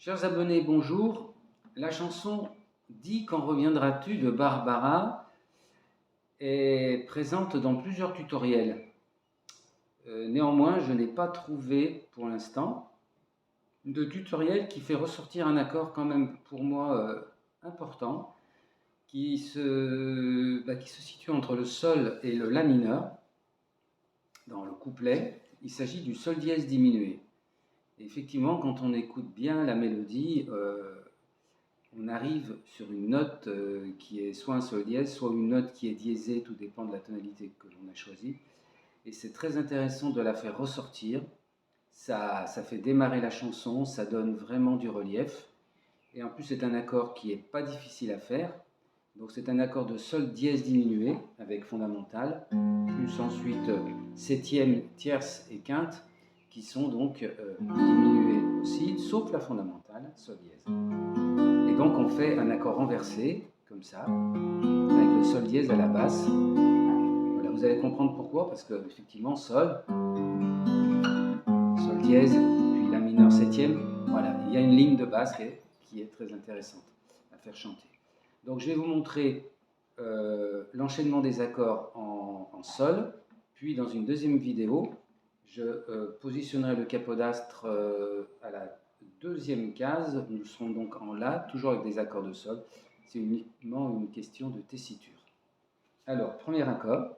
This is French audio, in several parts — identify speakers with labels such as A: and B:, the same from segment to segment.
A: Chers abonnés, bonjour. La chanson « Dis quand reviendras-tu » de Barbara est présente dans plusieurs tutoriels. Néanmoins, je n'ai pas trouvé pour l'instant de tutoriel qui fait ressortir un accord quand même pour moi important, qui se situe entre le sol et le la mineur. Dans le couplet, il s'agit du sol dièse diminué. Et effectivement, quand on écoute bien la mélodie, on arrive sur une note qui est soit un sol dièse, soit une note qui est diésée, tout dépend de la tonalité que l'on a choisie. Et c'est très intéressant de la faire ressortir. Ça fait démarrer la chanson, ça donne vraiment du relief. Et en plus, c'est un accord qui n'est pas difficile à faire. Donc c'est un accord de sol dièse diminué avec fondamentale, plus ensuite septième, tierce et quinte, qui sont donc diminuées aussi, sauf la fondamentale, sol dièse. Et donc on fait un accord renversé, comme ça, avec le sol dièse à la basse. Voilà, vous allez comprendre pourquoi, parce que effectivement, sol dièse, puis la mineur septième, voilà, il y a une ligne de basse qui est très intéressante à faire chanter. Donc je vais vous montrer l'enchaînement des accords en sol, puis dans une deuxième vidéo, je positionnerai le capodastre à la deuxième case. Nous serons donc en La, toujours avec des accords de sol. C'est uniquement une question de tessiture. Alors, premier accord,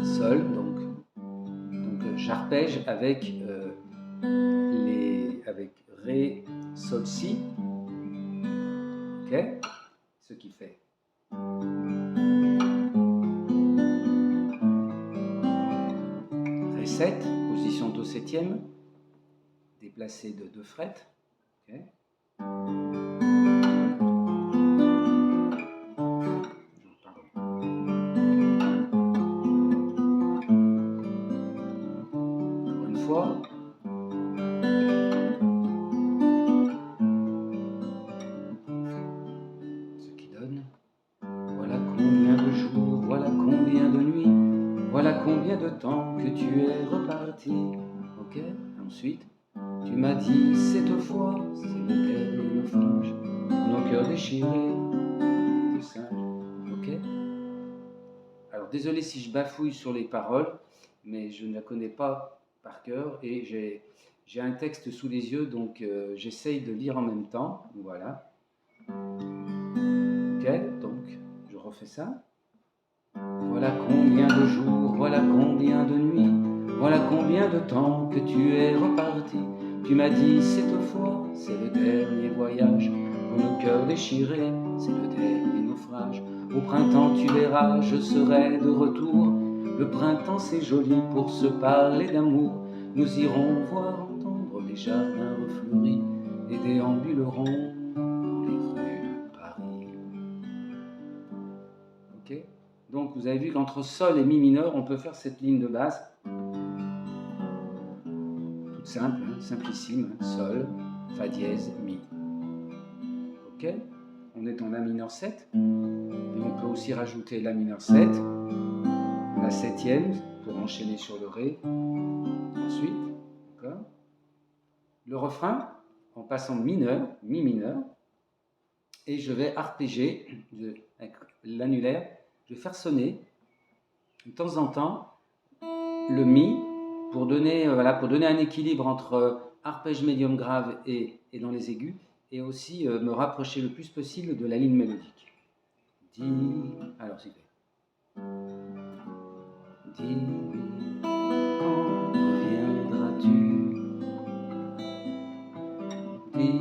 A: sol, donc j'arpège avec Ré, Sol, Si, ok, ce qui fait Ré 7, position Do septième, déplacé de 2 frettes, ok. Encore une fois. Ce qui donne, voilà combien de jours, voilà combien de nuits, voilà combien de temps que tu es reparti. Ok, ensuite, tu m'as dit cette fois, c'est le dernier naufrage, pour nos cœurs déchirés de singe. Ok. Alors désolé si je bafouille sur les paroles, mais je ne la connais pas par cœur et j'ai un texte sous les yeux, donc j'essaye de lire en même temps. Voilà. Ok, donc je refais ça. Voilà combien de jours, voilà combien de nuits, voilà combien de temps que tu es reparti. Tu m'as dit cette fois, c'est le dernier voyage, pour nos cœurs déchirés, c'est le dernier naufrage. Au printemps tu verras, je serai de retour. Le printemps c'est joli pour se parler d'amour. Nous irons voir entendre les jardins refleuris et déambulerons dans les rues de Paris. Ok ? Donc vous avez vu qu'entre sol et mi mineur, on peut faire cette ligne de basse. Toute simple, hein, simplissime, sol, fa dièse, mi. Ok ? On est en la mineur 7. Et on peut aussi rajouter la mineur 7, la septième pour enchaîner sur le ré. Ensuite, d'accord ? Le refrain, en passant mineur, mi mineur, et je vais arpéger avec l'annulaire. Je vais faire sonner de temps en temps le mi pour donner un équilibre entre arpège médium grave et dans les aigus, et aussi me rapprocher le plus possible de la ligne mélodique. Dis, alors c'est fait. Dis, quand reviendras-tu? Dis,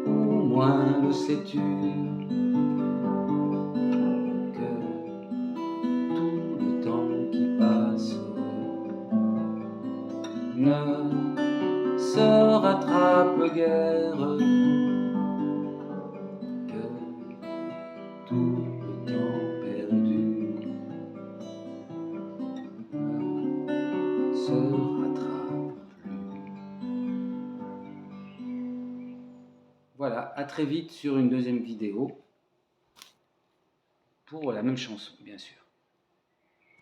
A: au moins le sais-tu? Ne se rattrape guère que tout le temps perdu ne se rattrape plus. Voilà, à très vite sur une deuxième vidéo pour la même chanson, bien sûr.